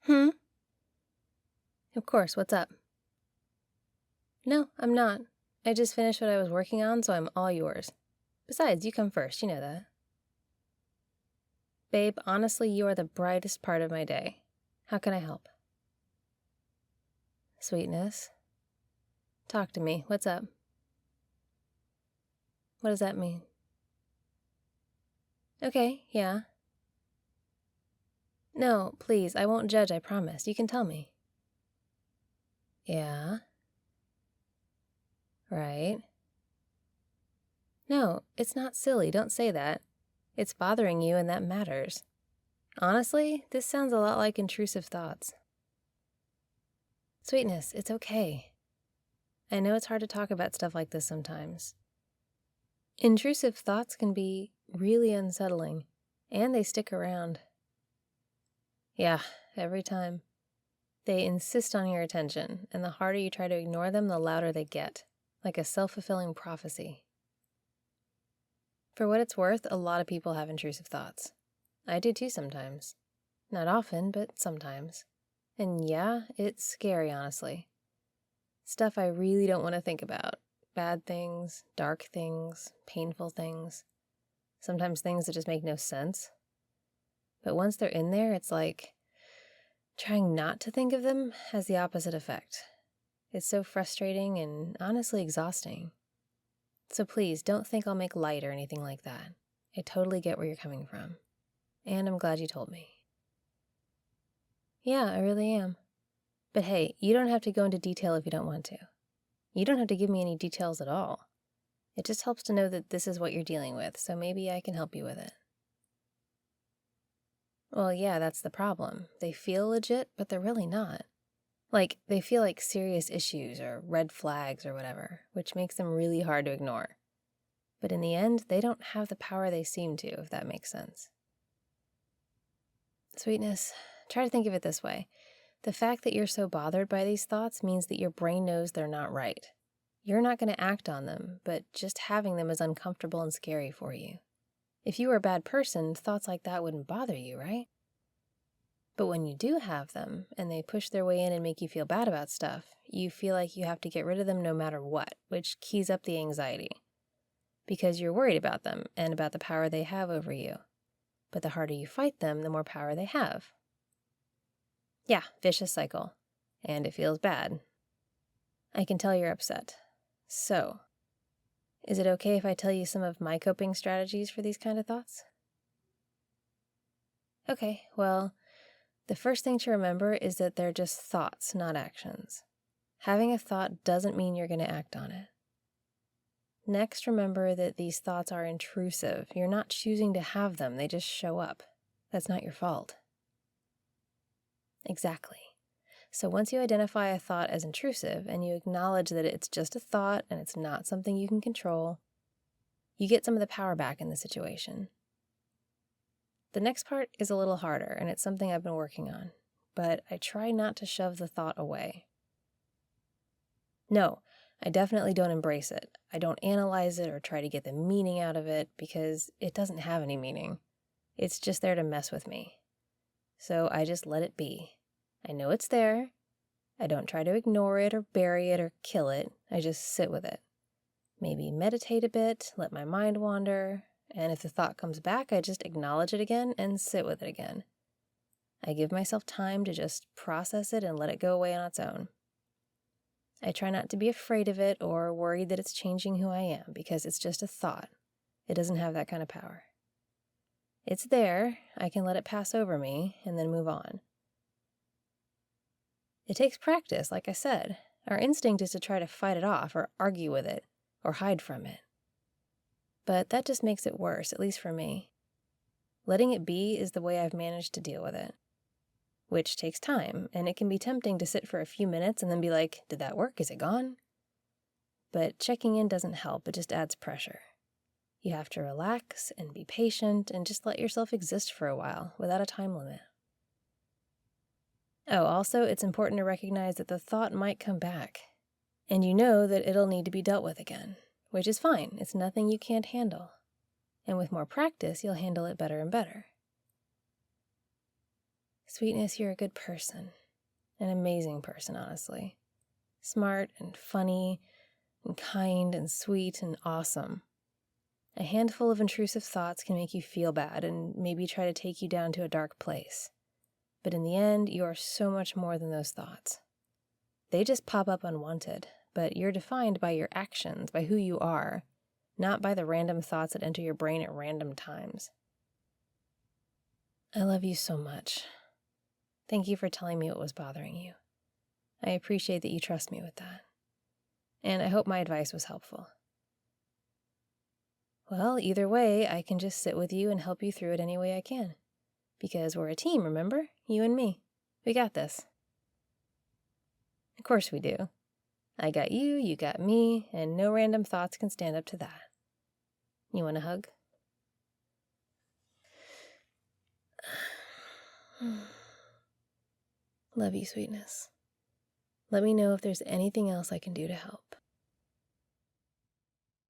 Hmm? Of course, what's up? No, I'm not. I just finished what I was working on, so I'm all yours. Besides, you come first, you know that. Babe, honestly, you are the brightest part of my day. How can I help? Sweetness. Talk to me. What's up? What does that mean? Okay, yeah. No, please, I won't judge, I promise. You can tell me. Yeah. Right. No, it's not silly. Don't say that. It's bothering you, and that matters. Honestly, this sounds a lot like intrusive thoughts. Sweetness, it's okay. I know it's hard to talk about stuff like this sometimes. Intrusive thoughts can be really unsettling, and they stick around. Yeah, every time. They insist on your attention, and the harder you try to ignore them, the louder they get, like a self-fulfilling prophecy. For what it's worth, a lot of people have intrusive thoughts. I do too sometimes. Not often, but sometimes. And yeah, it's scary, honestly. Stuff I really don't want to think about. Bad things, dark things, painful things. Sometimes things that just make no sense. But once they're in there, it's like trying not to think of them has the opposite effect. It's so frustrating and honestly exhausting. So please, don't think I'll make light or anything like that. I totally get where you're coming from. And I'm glad you told me. Yeah, I really am. But hey, you don't have to go into detail if you don't want to. You don't have to give me any details at all. It just helps to know that this is what you're dealing with, so maybe I can help you with it. Well, yeah, that's the problem. They feel legit, but they're really not. Like, they feel like serious issues or red flags or whatever, which makes them really hard to ignore. But in the end, they don't have the power they seem to, if that makes sense. Sweetness, try to think of it this way. The fact that you're so bothered by these thoughts means that your brain knows they're not right. You're not going to act on them, but just having them is uncomfortable and scary for you. If you were a bad person, thoughts like that wouldn't bother you, right? But when you do have them, and they push their way in and make you feel bad about stuff, you feel like you have to get rid of them no matter what, which keys up the anxiety. Because you're worried about them, and about the power they have over you. But the harder you fight them, the more power they have. Yeah, vicious cycle. And it feels bad. I can tell you're upset. So, is it okay if I tell you some of my coping strategies for these kind of thoughts? Okay, well, the first thing to remember is that they're just thoughts, not actions. Having a thought doesn't mean you're going to act on it. Next, remember that these thoughts are intrusive. You're not choosing to have them, they just show up. That's not your fault. Exactly. So once you identify a thought as intrusive and you acknowledge that it's just a thought and it's not something you can control, you get some of the power back in the situation. The next part is a little harder, and it's something I've been working on, but I try not to shove the thought away. No, I definitely don't embrace it. I don't analyze it or try to get the meaning out of it because it doesn't have any meaning. It's just there to mess with me. So I just let it be. I know it's there. I don't try to ignore it or bury it or kill it. I just sit with it. Maybe meditate a bit, let my mind wander, and if the thought comes back, I just acknowledge it again and sit with it again. I give myself time to just process it and let it go away on its own. I try not to be afraid of it or worried that it's changing who I am because it's just a thought. It doesn't have that kind of power. It's there, I can let it pass over me and then move on. It takes practice, like I said. Our instinct is to try to fight it off or argue with it or hide from it. But that just makes it worse, at least for me. Letting it be is the way I've managed to deal with it. Which takes time, and it can be tempting to sit for a few minutes and then be like, did that work? Is it gone? But checking in doesn't help, it just adds pressure. You have to relax and be patient and just let yourself exist for a while without a time limit. Oh, also, it's important to recognize that the thought might come back, and you know that it'll need to be dealt with again, which is fine. It's nothing you can't handle. And with more practice, you'll handle it better and better. Sweetness, you're a good person. An amazing person, honestly. Smart and funny and kind and sweet and awesome. A handful of intrusive thoughts can make you feel bad and maybe try to take you down to a dark place. But in the end, you are so much more than those thoughts. They just pop up unwanted, but you're defined by your actions, by who you are, not by the random thoughts that enter your brain at random times. I love you so much. Thank you for telling me what was bothering you. I appreciate that you trust me with that. And I hope my advice was helpful. Well, either way, I can just sit with you and help you through it any way I can. Because we're a team, remember? You and me. We got this. Of course we do. I got you, you got me, and no random thoughts can stand up to that. You want a hug? Love you, sweetness. Let me know if there's anything else I can do to help.